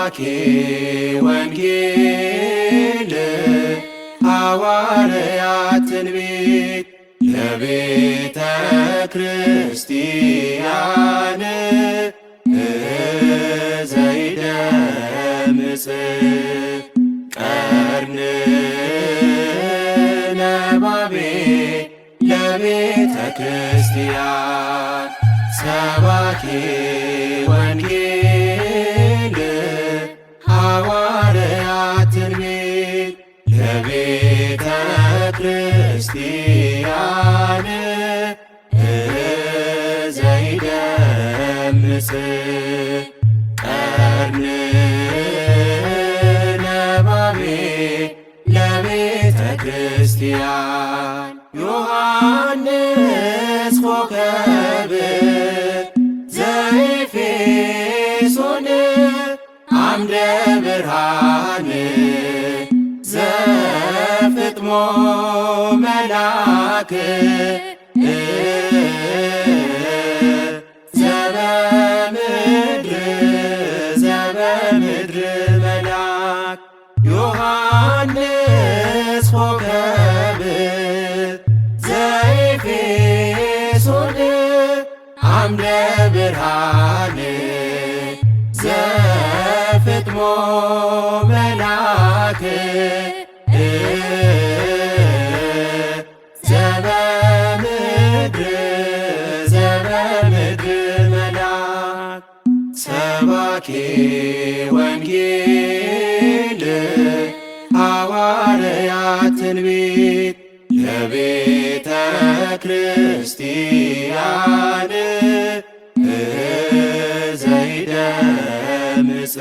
ሰባኬ ወንጌል ሐዋርያት ትንቢት ለቤተ ክርስቲያን ዘይደምጽ ቀርን ነባቤ ለቤተ ክርስቲያን ሰባኬ ወንጌል ሐዋርያት ትንቢት ለቤተ ክርስቲያን ዘይደምጽ ቀርን ነባቤ ለቤተ ክርስቲያን ዮሐንስ ኮከብ ዘኤፌሶን አምደ ብርሃን ዘፍጥሞ መልአክ ዘበምድር መልአክ ዮሐንስ ኮከብ ዘኤፌሶን አምደ ብርሃን ዘፍጥሞ መልአክ ዘበምድር መልአክ ሰባኬ ወንጌል ሐዋርያት ትንቢት ለቤተ ክርስቲያን ዘይደምጽ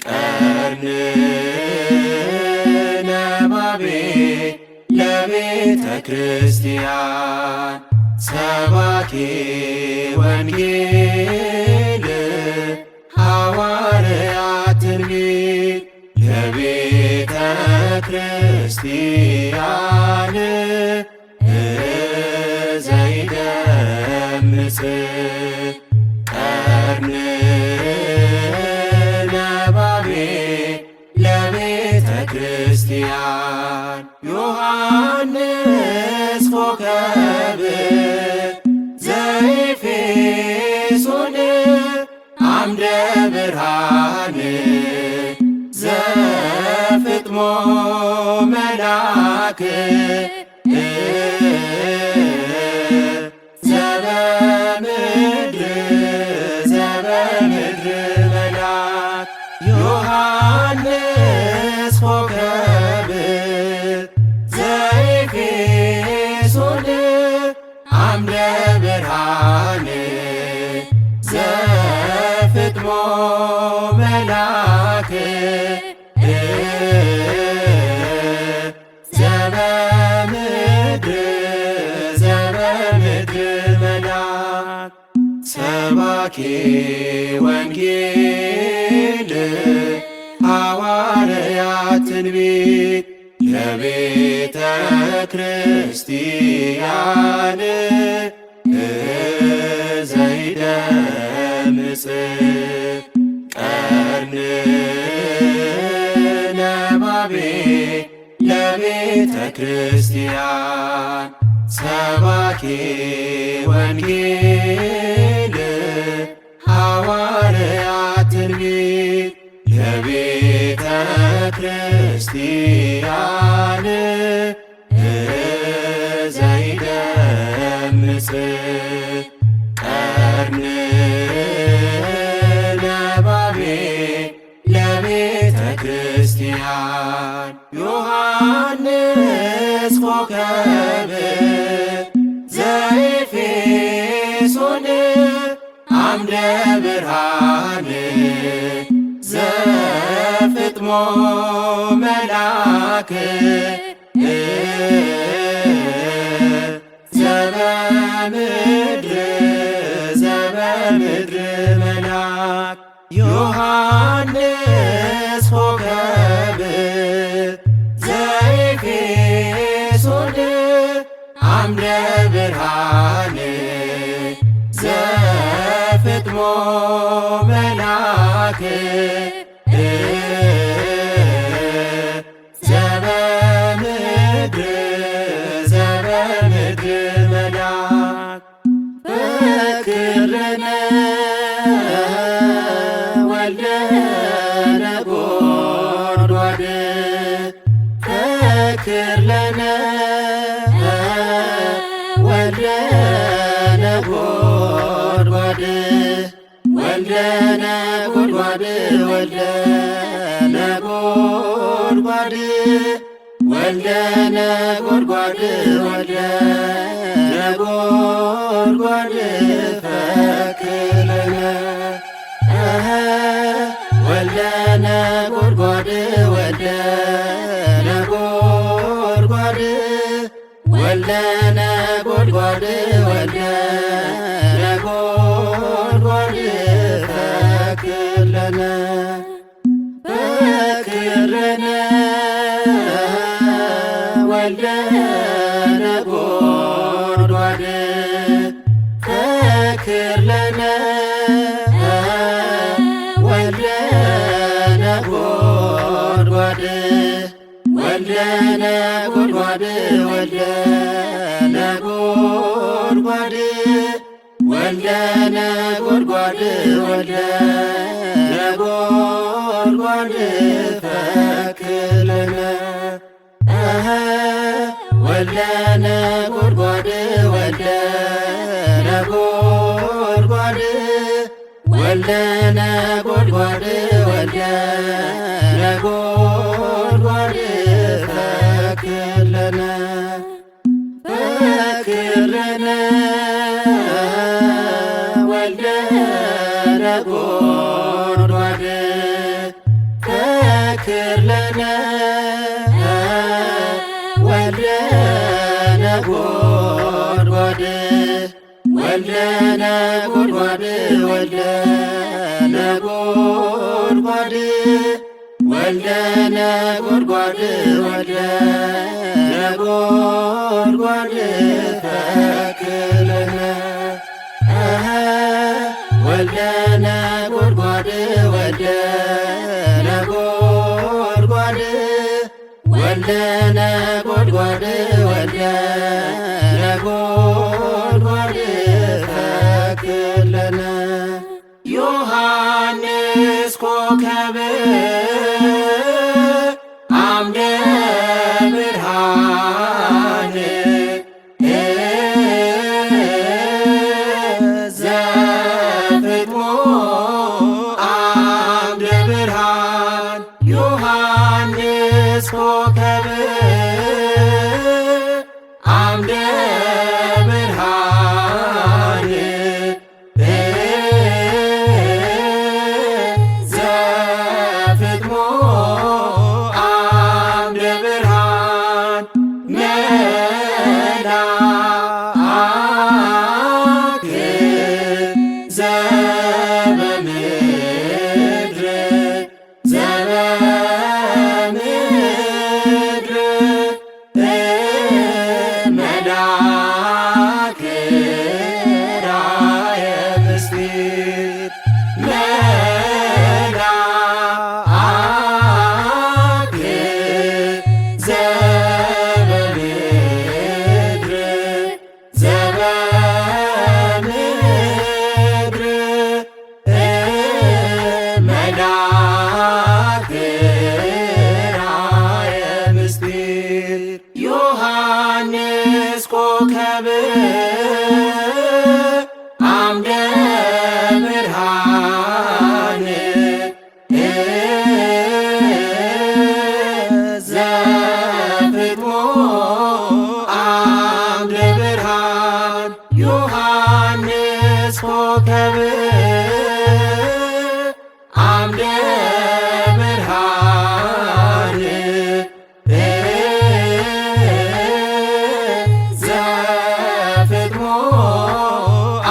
ቀርን ነባቤ ለቤተ ክርስቲያን ሰባኬ ወንጌል ሐዋርያት ትንቢት ለቤተ ክርስቲያን ዘይደምጽ ቀርን ነባቤ ለቤተ ክርስቲያን ዮሐንስ ኮከብ ዘኤፌሶን አምደ ብርሃን ዘፍጥሞ መልአክ ዘበምድር መልአክ ዮሐንስ ኮከብ ዘኤፌሶን አምደ ብርሃን ዘፍጥሞ መልአክ ዘበምድር መልአክ ሰባኬ ወንጌል ሐዋርያት ትንቢት ለቤተ ክርስቲያን ዘይደምጽ ቀርን ነባቤ ለቤተ ክርስቲያን ሰባኬ ወንጌል ሐዋርያት ትንቢት ለቤተ ክርስቲያን ዘይደምጽ ቀርን ነባቤ ለቤተ ክርስቲያን ዮሐንስ ኮከብ ዘኤፌሶን አምደ ብርሃን ዘፍጥሞ መልአክ ዘበምድር መልአክ ዮሐንስ ኮከብ ዘኤፌሶን አምደ ብርሃን ዘፍጥሞ መልአክ ዘበምድር መልአክ ፈክር ወልደ ነጎድጓድ ፈክር ለነ ወልደ ነጎድጓድ ወልደ ነጎድጓድ ወልደ ነጎድጓድ ወልደ ነጎድጓድ ወልደ ነጎድጓድ ፈክር ለነ ወልደ ነጎድጓድ ወልደ ነጎድጓድ ወልደ ነጎድጓድ ወልደ ነጎድጓድ ፈክር ለነ ፈክር ለነ ወልደ ነጎድጓድ ፈክር ለነ ወልደ ነጎድጓድ ወልደ ነጎድጓድ ወልደ ነጎድጓድ ወልደ ነጎድጓድ ወልደ ነጎድጓድ ፈክር ለነ ወልደ ነጎድጓድ ወልደ ነጎድጓድ ወልደ ነጎድጓድ ወልደ ነጎድጓድ ፈክር ለነ ፈክር ለነ ወልደ ነጎድጓድ ፈክር ለነ ወልደ ነጎድጓድ ወልደ ነጎድጓድ ወልደ ነጎድጓድ ወልደ ነጎድጓድ ወልደ ነጎድጓድ ፈክር ለነ ወልደ ነጎድጓድ ወልደ ነጎድጓድ ወልደ ነጎድጓድ ወልደ ነጎድጓድ ፈክር ለነ ዮሐንስ ኮከበ አምደ ብርሃን ዘፍጥሞ አምደ ብርሃን ዮሐንስ ኮከበ አምደ ብርሃን ዘፍጥሞ አምደ ብርሃን መልአክ ዘበምድር ዘበምድር መልአክ ራእየ ምስጢር መልአክ ዘበምድር ዘበምድር መልአክ ራእየ ምስጢር ዮሐንስ ኮከበ አምደ ብርሃን ዘፍጥሞ አምደ ብርሃን ዮሐንስ ኮከበ አምደ ብርሃን ዘፍጥሞ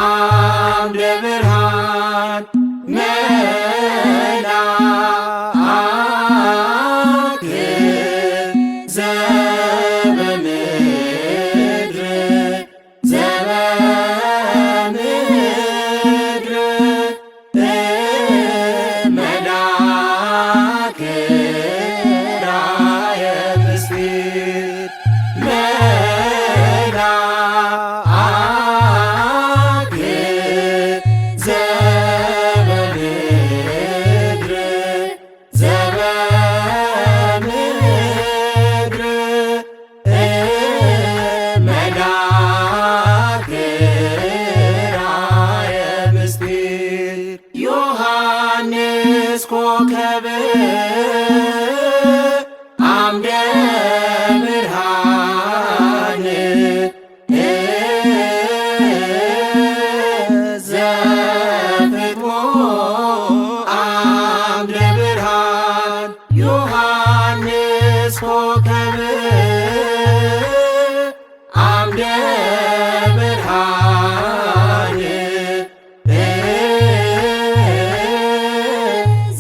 አምደ ብርሃን መልአክ ዘበምድር ዘበምድር ዮሐንስ ኮከብ አምደ ብርሃን ዘፍጥሞ አምደ ብርሃን ዮሐንስ ኮከብ አምደ ብርሃን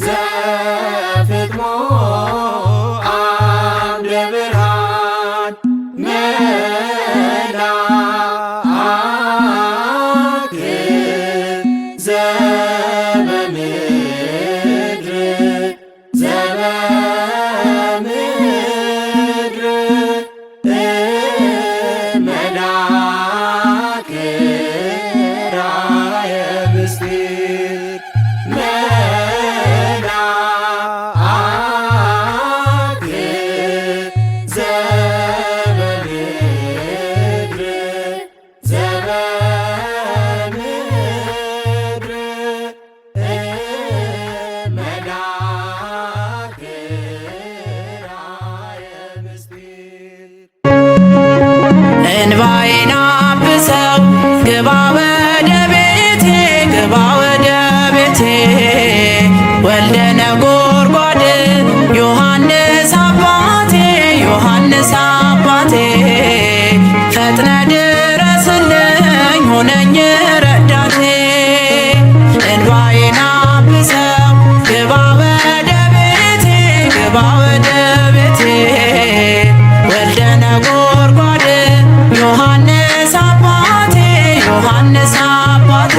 ዘፍጥሞ አምደ ብርሃን መልአክ ዘበምድር ዘበምድር መልአክ ራእየ ምስጢር መልአክ ዘበምድር ዘበምድር መልአክ ራእየ ምስጢር እንባዬን አብሰው ግባ ወደ ቤቴ ግባ ወደ ቤቴ ወልደ ነጎድጓድ ዮሐንስ አባቴ ዮሐንስ አባቴ ፈጥነ ድረስልኝ ሆነኝ ረዳቴ እንባዬን አብሰው ግባ ወደ ቤቴ ግባ ወደ ቤቴ ወልደ ነጎድጓድ ዮሐንስ አባቴ ዮሐንስ አባቴ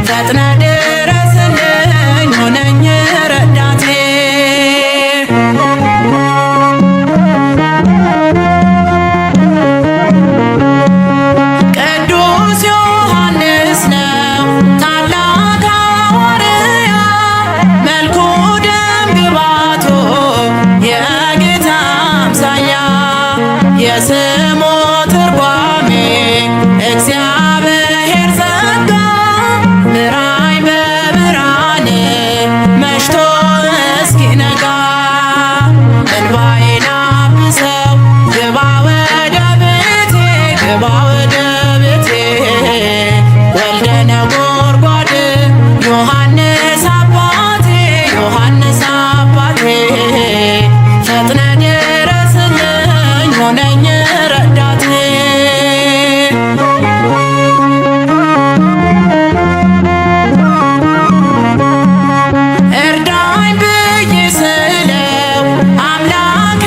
ፈጥነ ድረስልኝ ሆነኝ ረዳቴ ቅዱስ ዮሐንስ ነው ታላቅ ሐዋርያ መልኩ ደም ግባቱ የጌታ አምሳያ የስሙ ትርጓሜ እግዚአብሔር ጸጋ ብራይ በብርሃን መሽቶ እስኪነጋ እንባዬን አብሰው ግባ ወደ ቤቴ ግባ ወደ ቤቴ ወልደ ነጎድጓድ ዮሐንስ አባቴ ዮሐንስ አባቴ ፈጥነ ድረስልኝ ሆነኝ ረዳቴ እርዳኝ ብዬ ስለው አምላከ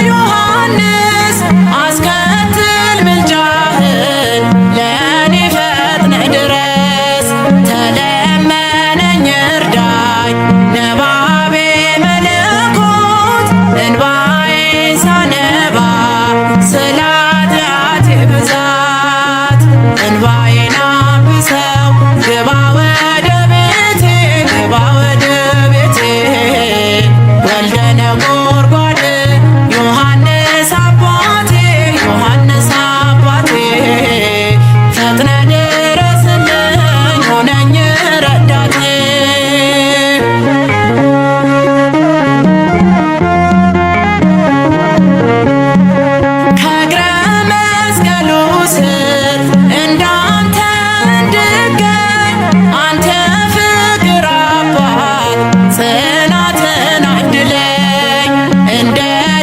ዮሐንስ አስከትል ምልጃህን ለእኔ ፈጥነ ድረስ ተለመነኝ እርዳኝ ነባቤ መለኮት እንባዬን ሳነባ ስለ ኃጢአቴ ብዛት እንባዬን አብሰው ግባ ወደ ቤቴ ግባ ወደ ቤቴ ወልደ ነጎድጓድ ዮሐንስ አባቴ ዮሐንስ አባቴ ፈጥነ ድረስልኝ ሆነኝ ረዳቴ ከእግረ መስቀሉ ስር እንዳንተ እንድገኝ አንተ ፍቅር አባት ጽናትን አድለኝ እንደ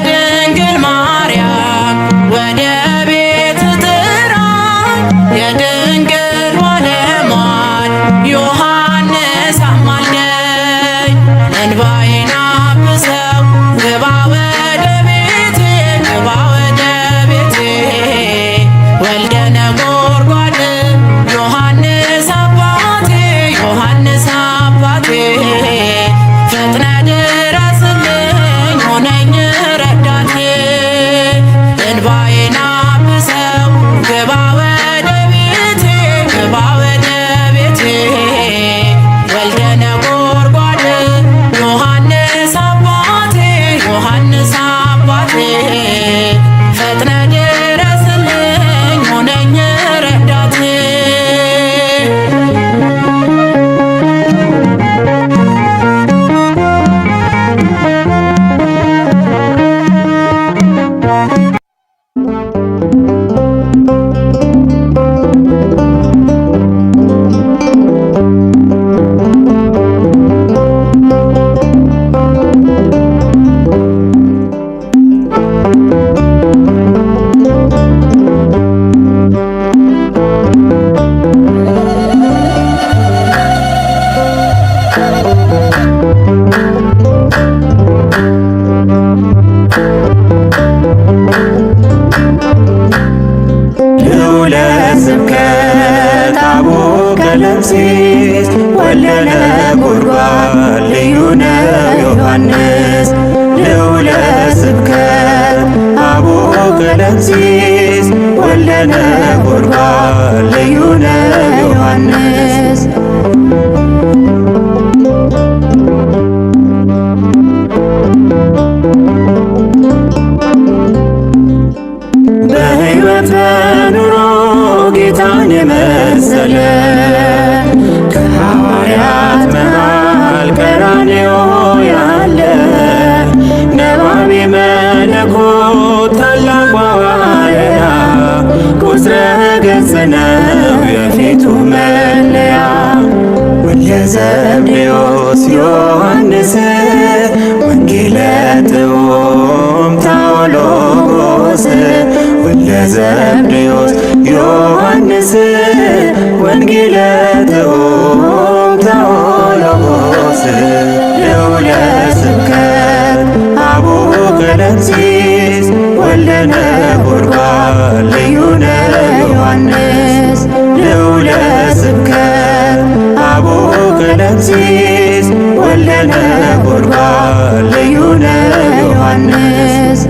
ድንግል ማርያም ወደ ቤት ጥራኝ የድንግል ባለሟል ዮሐንስ አማልደኝ እንባዬን አብሰው ግባ ወደ ቤቴ ግባ ወደ ቤቴ ወልደ ነጎድጓድ ዮሐንስ አባቴ ዮሐንስ አባቴ ፈጥነ ድረስልኝ ሆነኝ ረዳቴ እንባዬን አብሰው ግባ ወደ ቤቴ ግባ ወደ ቤቴ ወልደ ነጎድጓድ ዮሐንስ ዮሐንስ ልዑለ ስብከት አቡነ ቀለምሲስ ወልደ ነጎድጓድ ልዩነ ዮሐንስ በሕይወት በኑሮ ጌታን የመሰለ ከሐዋርያት መሃል ቀራንዮ ያለ ነባቤ መለኮት ታላቅ ሐዋርያ ቁስረ ገጽ ነው የፊቱ መለያ ወልደ ዘብዴዎስ ዮሐንስ ወንጌለ ጥዑም ታኦሎጎስ ወልደ ዘብዴዎስ ዮሐንስ ወንጌለ ጥዑም ታኦሎጎስ ልዑለ ስብከት አቡነ ቀለምሲስ ወልደ ነጎድጓድ ልዩነ ዮሐንስ ልዑለ ስብከት አቡነ ቀለምሲስ ወልደ ነጎድጓድ ልዩነ ዮሐንስ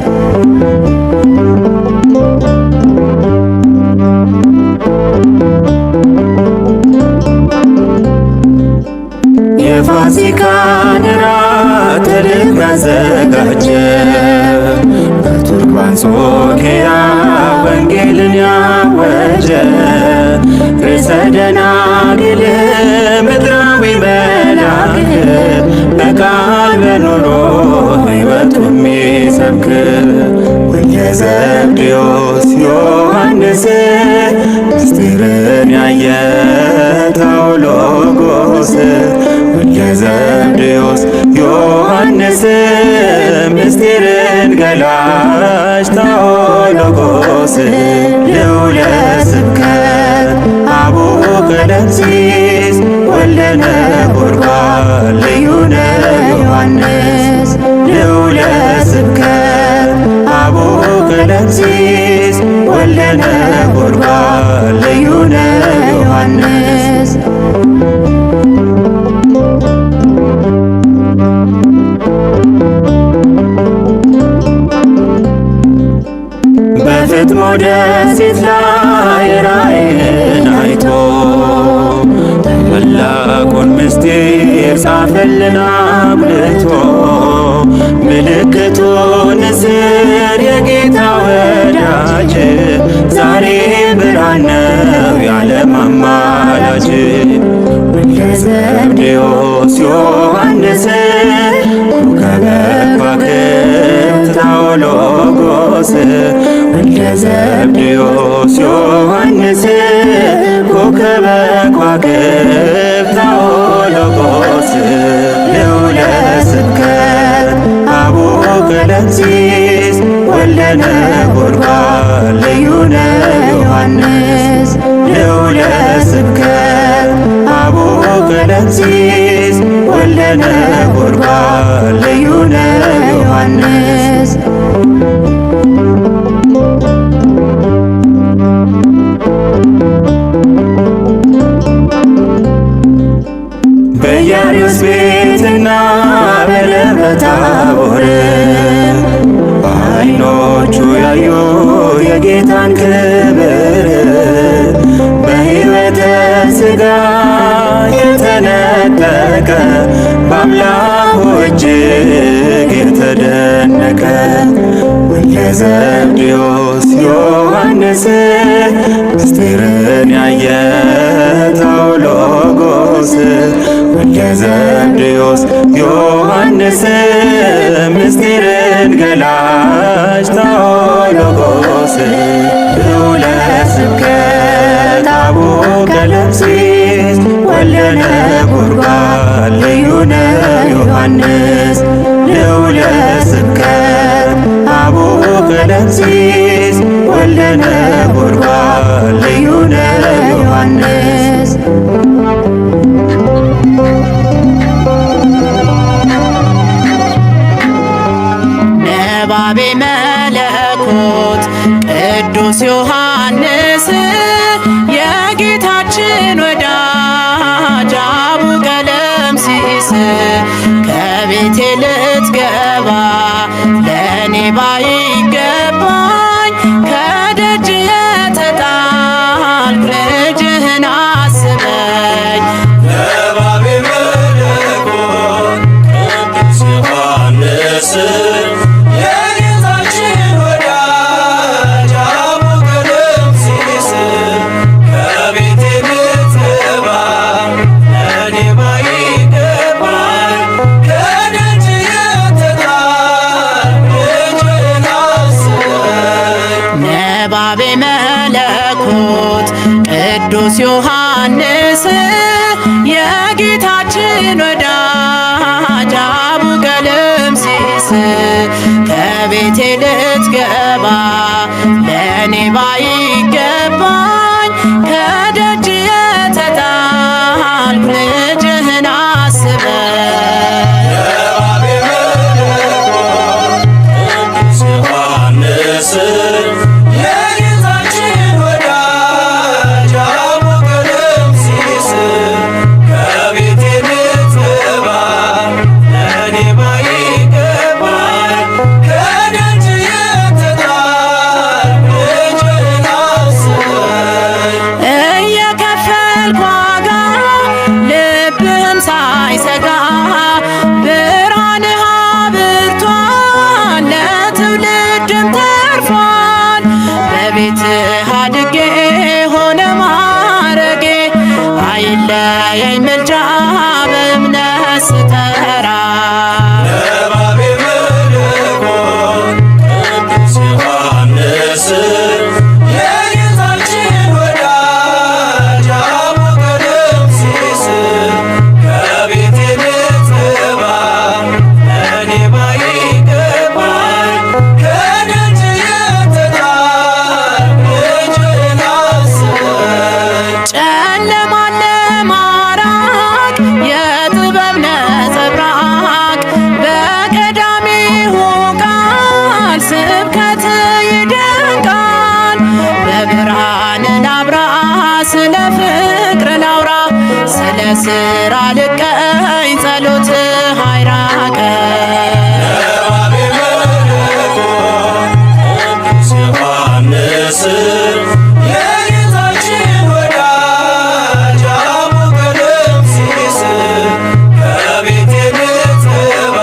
የፋሲካን እራት ልብ ያዘጋጀ በቱርክ በአንጾኪያ ወንጌልን ያወጀ ርዕሰ ደናግል ምድራዊ መልአክ በቃል በኑሮ ሕይወቱ የሚሰብክ ወልደ ዘብዴዎስ ዮሐንስ ምስጢርን ያየ ታኦሎጎስ ወልደ ዘብዴዎስ ዮሐንስ ምስጢርን ገላጭ ታኦሎጎስ ልዑለ ስብከት አቡነ ቀለምሲስ ወልደ ነጎድጓድ ልዩነ ዮሐንስ ልዑለ ስብከት አቡነ ቀለምሲስ ወልደ ነጎድጓድ ልዩነ ዮሐንስ በፍጥሞ ደሴት ላይ ራእይን አይቶ ታላቁን ምስጢር ጻፈልን አጉልቶ ምልክቱ ንስር የጌታ ወዳጅ ዛሬ ብርሃን ነው የዓለም አማላጅ ወልደ ዘብዴዎስ ዮሐንስ ኮከበ ከዋክብት ታኦሎጎስ ወልደ ዘብዴዎስ ዮሐንስ ኮከበ ከዋክብት ታኦሎጎስ ልዑለ ስብከት አቡነ ቀለምሲስ ወልደ ነጎድጓድ ልዩነ ዮሐንስ ልዑለ ስብከት አቡነ ቀለምሲስ ወልደ ነጎድጓድ ልዩነ ዮሐንስ በኢያሪስ ቤትና በደብረ ታቦር በዓይኖቹ ያዩ የጌታን ክብር በሕይወተ ሥጋ የተነጠቀ በአምላኩ እጅግ የተደነቀ ወልደ ዘብዴዎስ ዮሐንስ ምስጢርን ያየ ታኦሎጎስ ወልደ ዘብዴዎስ ዮሐንስ ምስጢርን ገላጭ ታኦሎጎስ ልዑለ ስብከት አቡነ ቀለምሲስ ወልደ ነጎድጓድ ልዩነ ዮሐንስ ልዑለ ስብከት አቡነ ቀለምሲስ ወልደ ነጎድጓድ ልዩነ ዮሐንስ ነባቤ መለኮት ቅዱስ ዮሐንስ የጌታችን ወዳጅ አቡነ ቀለምሲስ ከቤቴል ቅዱስ ዮሐንስ የጌታችን ወዳጅ አቡቀለምሲስ ከቤቴ ልትገባ ለእኔ ባይገባኝ ከደጅ የተጣልኩ ልጅህን አስበኝ። የባቤ መለኮት ቅዱስ ዮሐንስ የጌታችን ወዳጅ አቡቀለምሲስ ከቤቴ ልትገባ ለእኔ ባይገባኝ ከደጅ የተጣልኩ ልጅህን አስበኝ። እየከፈልኩ ዋጋ ልብህም ሳይሰጋ ብርሃንህ አብርቷል ለትውልድም ተርፏል። በቤትህ አድጌ ሆነ ማረጌ አይለየኝ ምልጃ በእምነት ስጠራ። የባቤ መለኮት ቅዱስ ዮሐንስ የጌታችን ወዳጅ አቡቀለምሲስ ከቤቴ ልትገባ ለእኔ ባይገባኝ ከደጅ የተጣልኩ ልጅህን አስበኝ። ጨለማን ለማራቅ የጥበብ ነጸብራቅ በቀዳሚው ቃል ስብከት ይደንቃል። በብርሃን ላብራ ስለ ፍቅር ላውራ ስለ ስራ ልቀኝ ጸሎትህ አይራቀኝ። የባቤ መለኮት ቅዱስ ዮሐንስ የጌታችን ወዳጅ አቡቀለምሲስ ከቤቴ ልትገባ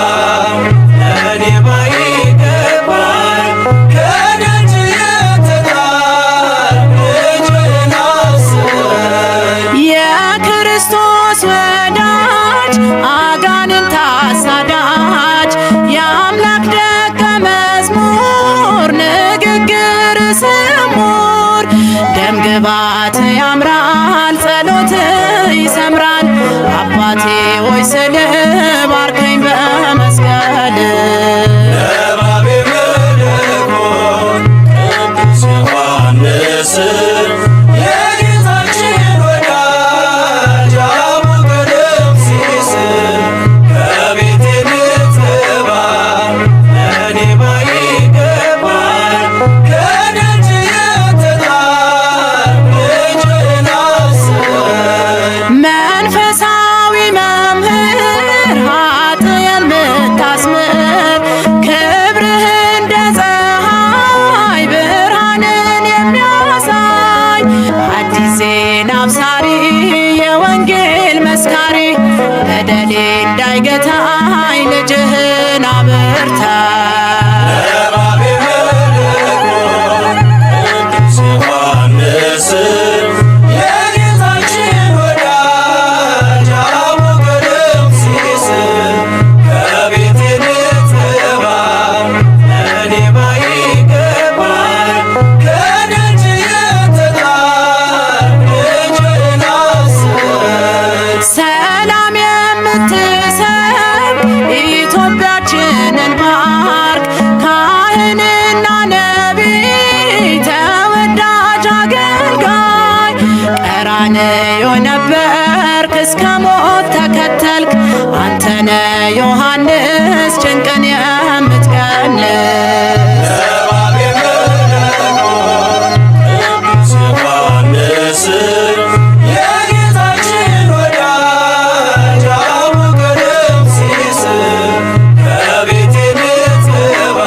ለእኔ ባይገባኝ ከደጅ የተጣልኩ ልጅህን አስበኝ። የክርስቶስ ወዳጅ አጋንንት አሳዳጅ የአምላክ ደቀ መዝሙር ንግግር ስሙር ደምግባት ያምራል ጸሎት ይሰምራል። አባቴ ሆይ ስል ባርከኝ በመስቀል። የባቤ መለኮት ቅዱስ ዮሐንስ የጌታችን ወዳጅ አቡቀለምሲስ ከቤቴ ልትገባ ለእኔ ባይገባኝ ከደጅ የተጣልኩ ልጅህን አስበኝ። መንፈሳዊ መምህር ኃጥእን ምታስምር ክብርህ እንደ ፀሐይ ብርሃንን የሚያሳይ አዲስ ዜና አብሳሪ የወንጌል መስካሪ በደሌ እንዳይገታኝ ልጅህን አብርታ። የባቤ መለኮት ቅዱስ ዮሐንስ የጌታችን ወዳጅ አቡቀለምሲስ ከቤቴ ልትገባ ለእኔ ባይገባኝ ከደጅ የተጣልኩ ልጅህን አስበኝ። ሰላም የምትሰብ ኢትዮጵያችንን ባርክ ካህንና ነቢይ ተወዳጅ አገልጋይ ቀራንዮ ነበርክ እስከ ሞት ተከተልክ አንተነ ዮሐንስ ጭንቅን የምትቀንስ። የባቤ መለኮት ቅዱስ ዮሐንስ የጌታችን ወዳጅ አቡቀለምሲስ ከቤቴ ልትገባ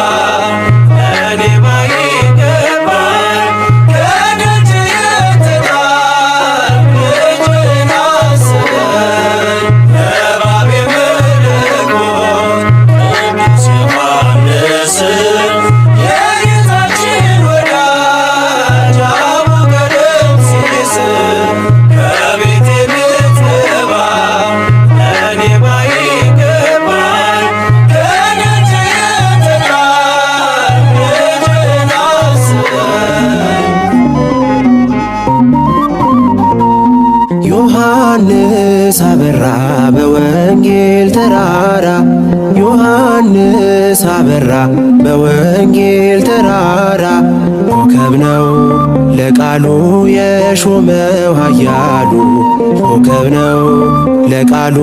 ለእኔ ባይገባኝ ከደጅ የተጣልኩ ልጅህን አስበኝ። የባቤ መለኮት ቅዱስ ዮሐንስ ዮሐንስ አበራ በወንጌል ተራራ ኮከብ ነው ለቃሉ የሾመው ኃያሉ ኮከብ ነው ለቃሉ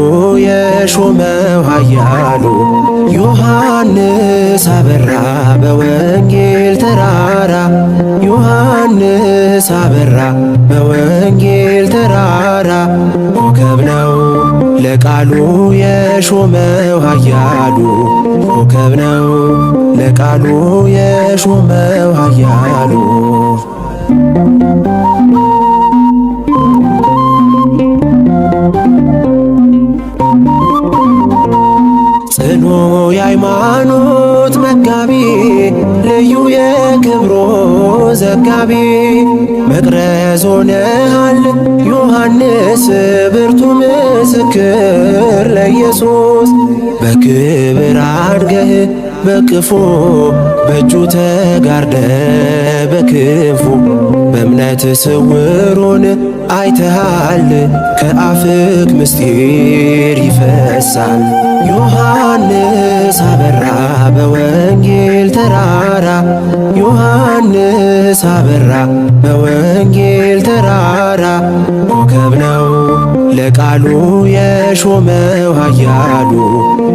የሾመው ኃያሉ ዮሐንስ አበራ በወንጌል ተራራ ዮሐንስ አበራ በወንጌል ተራራ ኮከብ ነው ለቃሉ የሾመው ኃያሉ ኮከብ ነው ለቃሉ የሾመው ኃያሉ ጽኑ የሃይማኖት መጋቢ ልዩ የክብሮ ዘጋቢ መቅረዝ ሆነሃል ዮሐንስ ብርቱ ምስክር ለኢየሱስ በክብር አድገህ በክፉ በእጁ ተጋርደ በክንፉ በእምነት ስውሩን አይተሃል ከአፍክ ምስጢር ይፈሳል ዮሐንስ አበራ በወንጌል ተራራ ዮሐንስ አበራ በወንጌል ተራራ ኮከብ ነው ለቃሉ የሾመው ኃያሉ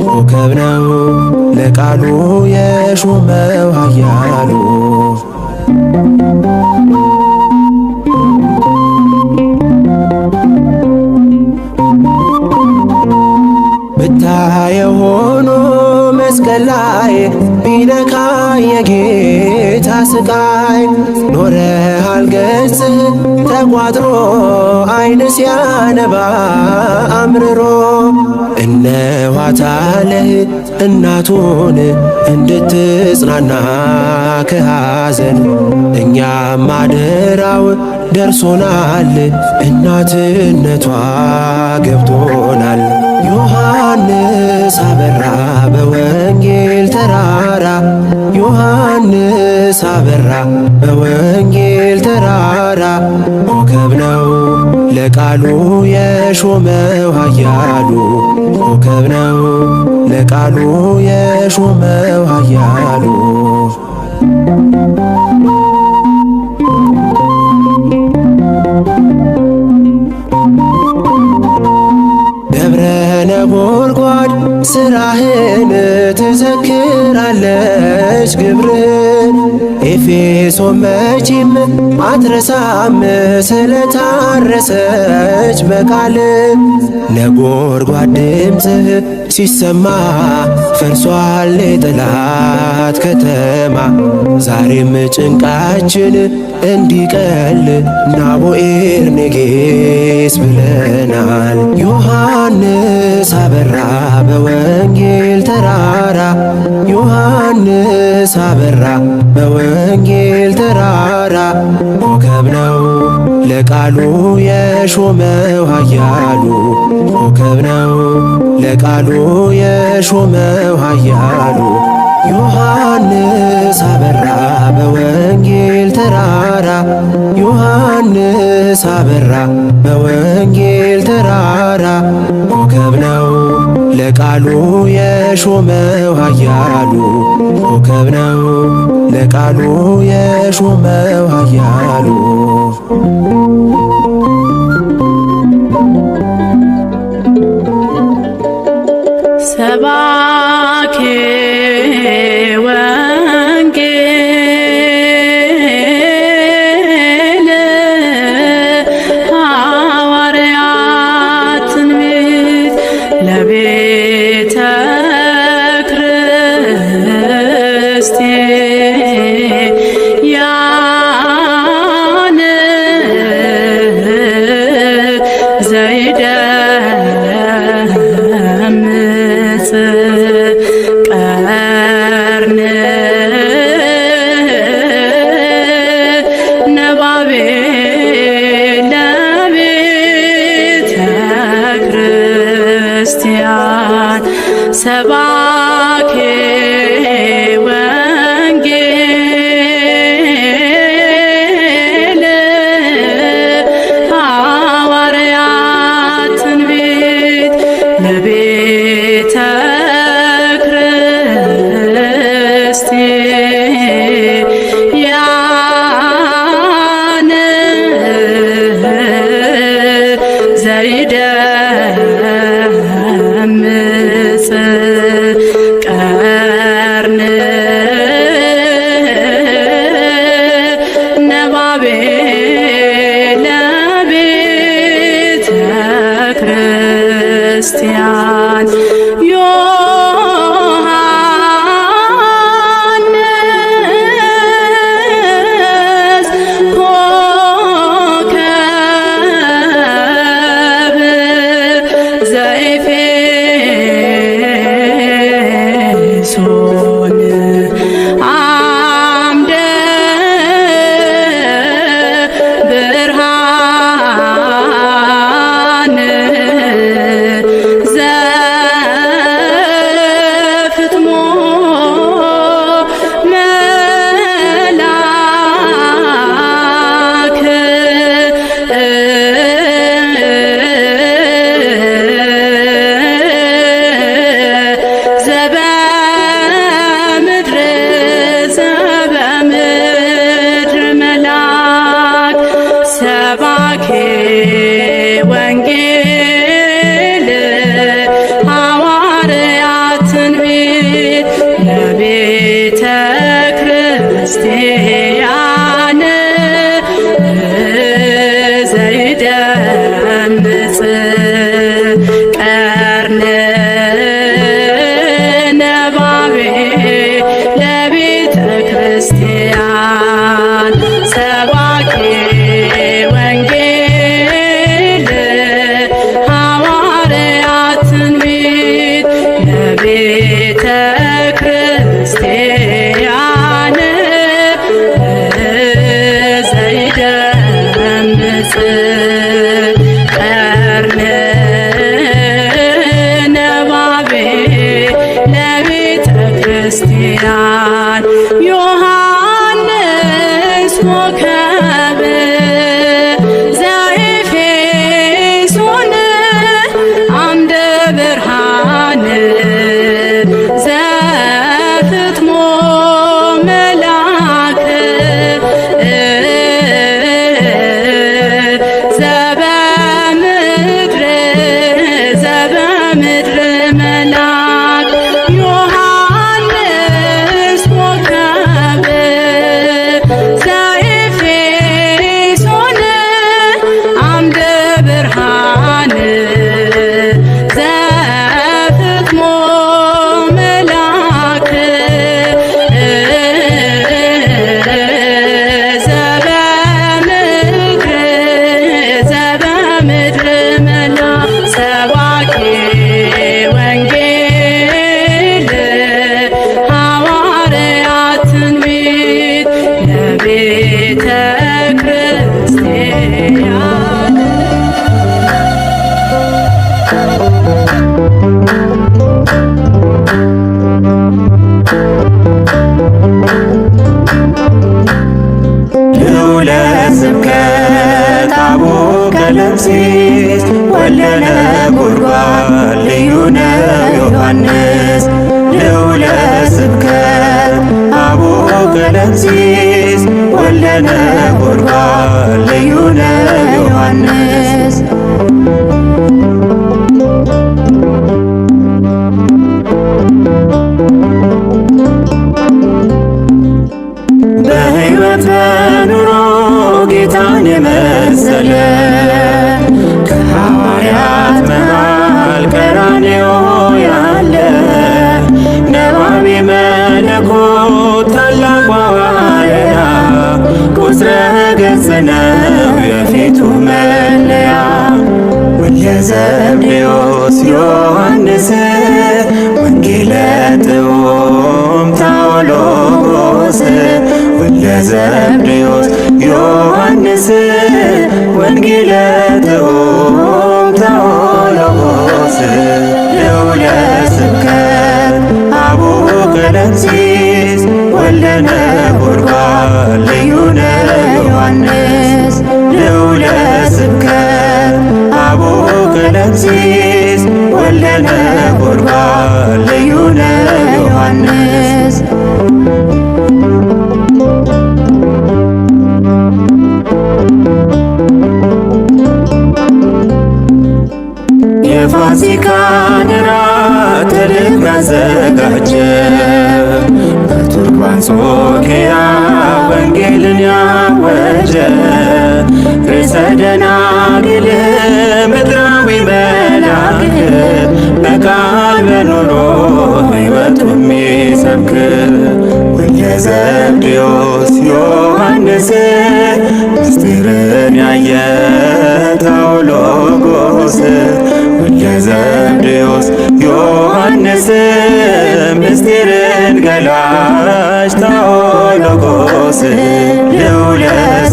ኮከብ ነው ለቃሉ የሾመው ኃያሉ ብታየው ሆኖ መስቀል ላይ ቢነካ የጌታ ስቃይ ኖረሃል ገጽህ ተቋጥሮ አይን ሲያነባ አምርሮ እነኋታለህ እናቱን እንድትጽናና ከሐዘን እኛም አደራው ደርሶናል እናትነቷ ገብቶናል ዮሐንስ አበራ በወንጌል ተራራ ዮሐንስ አበራ በወንጌል ተራራ ኮከብ ነው ለቃሉ የሾመው ኃያሉ ኮከብ ነው ለቃሉ የሾመው ኃያሉ ደብረ ነጎድጓድ ስራህን ትዘክራለች ግብርህን ኤፌሶን መቼም አትረሳም ስለታረሰች በቃል ነጎድጓድ ድምፅህ ሲሰማ ፈርሷል የጠላት ከተማ ዛሬም ጭንቃችን እንዲቀል ናቦኤር ኔጌስ ብለናል ዮሐንስ አበራ በወንጌል ተራራ ዮሐንስ አበራ በወንጌል ተራራ ኮከብ ነው ለቃሉ የሾመው ኃያሉ ኮከብ ነው ለቃሉ የሾመው ኃያሉ ዮሐንስ አበራ በወንጌል ተራራ ዮሐንስ አበራ በወንጌል ተራራ ኮከብ ነው ለቃሉ የሾመው ኃያሉ ኮከብ ነው ለቃሉ የሾመው ኃያሉ ሰባኬ ወንጌል ሐዋርያ ትንቢት ለቤተ ክርስቲያን ዘይደምጽ ቀርን ነባቤ ለቤተ ክርስቲያን ሰባኬ ወንጌል ሐዋርያ ትንቢት ለቤተ ክርስቲያን ኤፌሶን አምደ ብርሃን ዘፍጥሞ መላክ ዘበምድር መላክ ሰባኬ ወንጌል ሐዋርያ ትንቢት ለቤተ ክርስቲያን ዘይደምጽ ቀርነ ነባቤ ለቤተ ክርስቲያን ሰባኬ ወንጌል ሐዋርያ ትንቢት ለቤተ ክርስቲያን ዘይደምጽ ቀርነ ነባቤ ለቤተ ክርስቲያን ዮሐንስ ኮከብ ዘኤፌሶን አምደ ብርሃን ዘፍጥሞ መላክ ዘበምድር መላክ ዮሐንስ ኮከብ ዘኤፌሶን አምደ ብርሃን ዘፍጥሞ መላክ ዘበምድር መላክ ሰባኬ ወንጌል ሐዋርያ ትንቢት ለቤተ ክርስቲያን ልዑለ ስብከት አቡነ ቀለምሲስ ወለነ ጉድጓድ ልዩ ነው ዮሐንስ ልዑለ ስብከት አቡነ ቀለምሲስ ወለነ ጉድጓድ ልዩ ነው ዮሐንስ በሕይወት በኑሮ ጌታን የመሰለ ከሐዋርያት መሃል ቀራንዮ ያለ ነባቤ መለኮት ታላቁ ሐዋርያ ቁጥረ ገጽ ነው የፊቱ መለያ ወልደ ዘብዴዎስ ዮሐንስ ወንጌለ ጥዑም ታኦሎጎስ ወልደ ዘብዴዎስ ዮሐንስ ወንጌለ ጥዑም ታኦሎጎስ ልዑለ ስብከት አቡነ ቀለምሲስ ወለነ ጉድጓድ ልዩ ነው ዮሐንስ ልዑለ ስብከት አቡነ ቀለምሲስ ወለነ ጉድጓድ ልዩ ነው ዮሐንስ የፋሲካን ራት ልብ ያዘጋጀ በቱርክ አንጾኪያ ወንጌልን ያወጀ ርዕሰ ደናግል ምድራዊ መልአክ በቃል በኑሮ ሕይወቱ የሚሰብክ ወልደ ዘብዴዎስ ዮሐንስ ምስጢርን ያየ ታኦሎጎስ ወልደ ዘብዴዎስ ዮሐንስ ምስጢር ገላጭ ታኦሎጎስ ልዑለ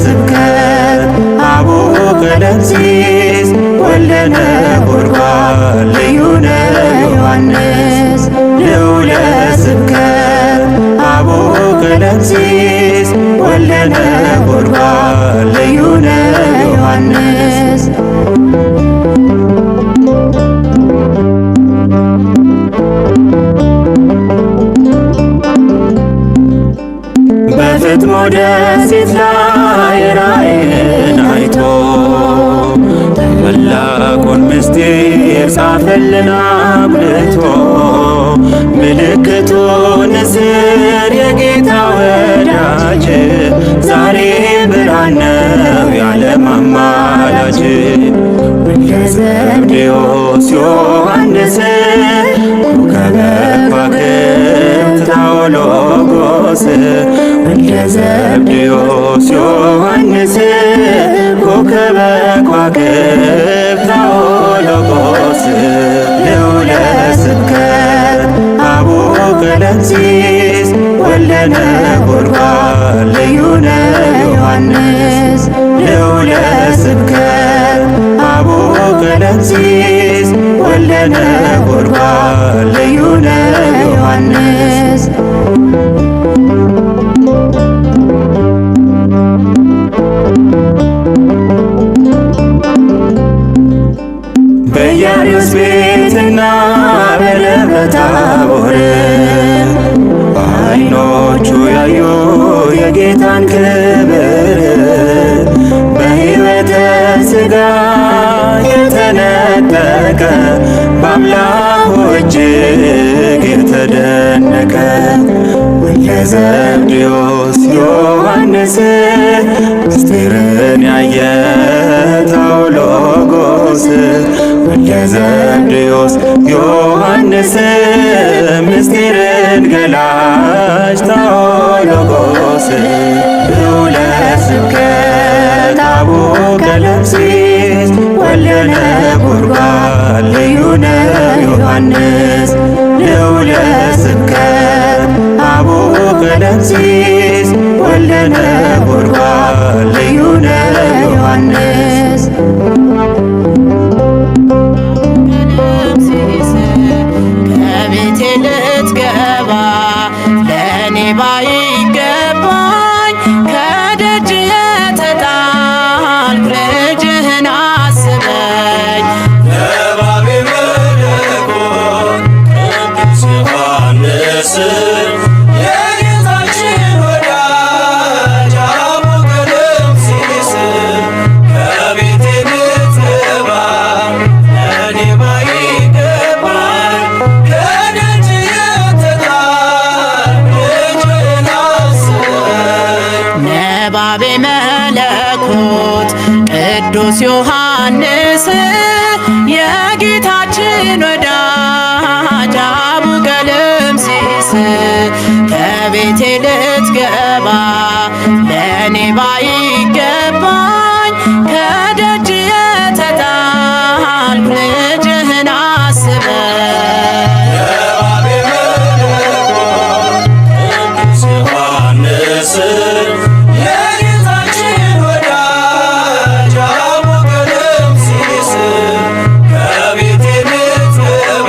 ስብከት አቡነ ቀለምሲስ ወልደ ነጎድጓድ ልዩነ ዮሐንስ ልዑለ ስብከት አቡነ ቀለምሲስ ወልደ ነጎድጓድ ልዩነ ዮሐንስ በፍጥሞ ደሴት ላይ ራእይን አይቶ ታላቁን ምስጢር ጻፈልን አጉልቶ ምልክቱ ንስር የጌታ ወዳጅ ዛሬ ብርሃን ነው የዓለም አማላጅ ወልደ ዘብዴዎስ ዮሐንስ ኮከበ ከዋክብት ታኦሎጎስ ወልደ ዘብዴዎስ ዮሐንስ ኮከበ ከዋክብት ታኦሎጎስ ልዑለ ስብከት አቡነ ቀለምሲስ ወልደ ነጎድጓድ ልዩነ ዮሐንስ ልዑለ ስብከት አቡነ ቀለምሲስ ወልደ ነጎድጓድ ልዩነ ዮሐንስ በኢያሪስ ቤትና በደብረ ታቦር በዓይኖቹ ያዩ የጌታን ክብር በሕይወተ ሥጋ የተነጠቀ በአምላኩ እጅግ የተደነቀ ወልደ ዘብዴዎስ ዮሐንስ ምስጢርን ያየ ታኦሎጎስ ወልደ ዘብዴዎስ ዮሐንስ ምስጢርን ገላጭ ታኦሎጎስ ልዑለ ስብከት አቡነ ቀለምሲስ ወልደ ነጎድጓድ ልዩነ ዮሐንስ ልዑለ ስብከት አቡነ ቀለምሲስ ወልደ ነጎድጓድ ልዩነ ዮሐንስ ከቤቴ ልትገባ ለእኔ ባይገባኝ ከደጅ የተጣልኩ ልጅህን አስበኝ ነባቤ መለኮት ቅዱስ ዮሐንስ የጌታችን ወዳጅ አቡነ ቀለምሲስ ከቤቴ ልትገባ ለእኔ ባይገባኝ ከደጅ የተጣልኩ ልጅህን አስበኝ ነባቤ መለኮት ቅዱስ ዮሐንስ የጌታችን ወዳጅ አቡነ ቀለምሲስ ከቤቴ ልትገባ ለእኔ ባይገባኝ ከደጅ የተጣልኩ ልጅህን አስበኝ ነባቤ መለኮት ቅዱስ ዮሐንስ የጌታችን ወዳጅ አቡነ ቀለምሲስ ከቤቴ ልትገባ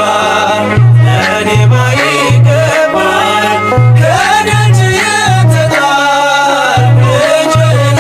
ለእኔ ባይገባኝ ከደጅ የተጣልኩ ልጅህን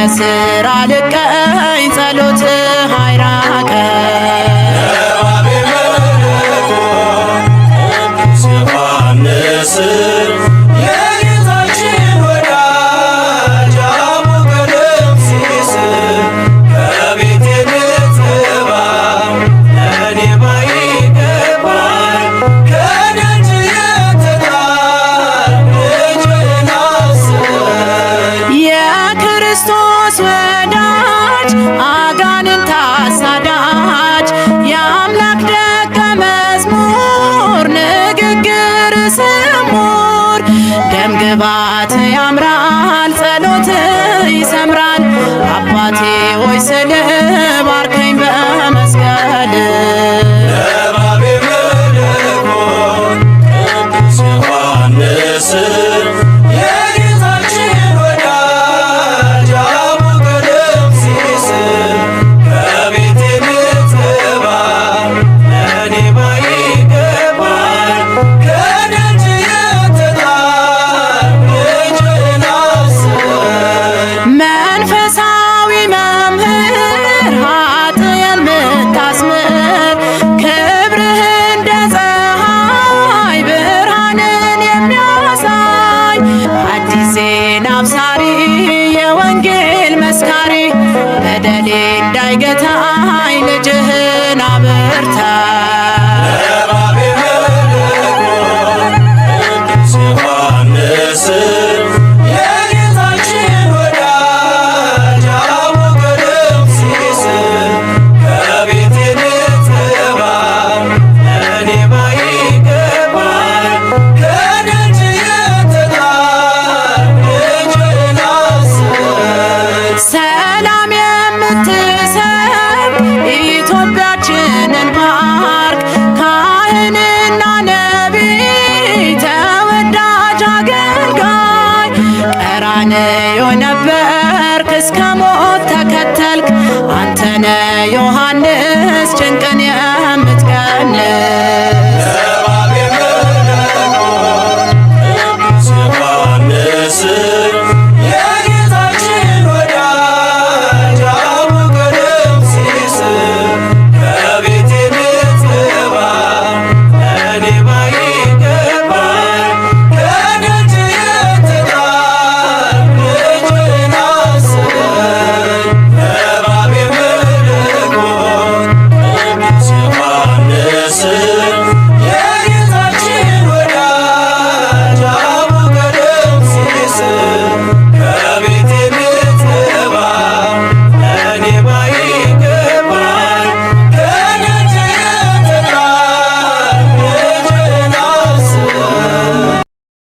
ከስር አልቀኝ ጸሎትህ አይራቀኝ። ነባቤ መለኮት ቅዱስ ዮሐንስ የጌታችን ወዳጅ አቡ ቀለምሲስ ከቤቴ ልትገባ ለእኔ ባይገባኝ ከደጅ የተጣልኩ ልጅህን አስበኝ። የክርስቶስ ወዳጅ አጋንንት አሳዳጅ የአምላክ ደቀ መዝሙር ንግግር ስሙር ደምግባት ያምራል ጸሎት ይሰምራል አባቴ ሆይ ስል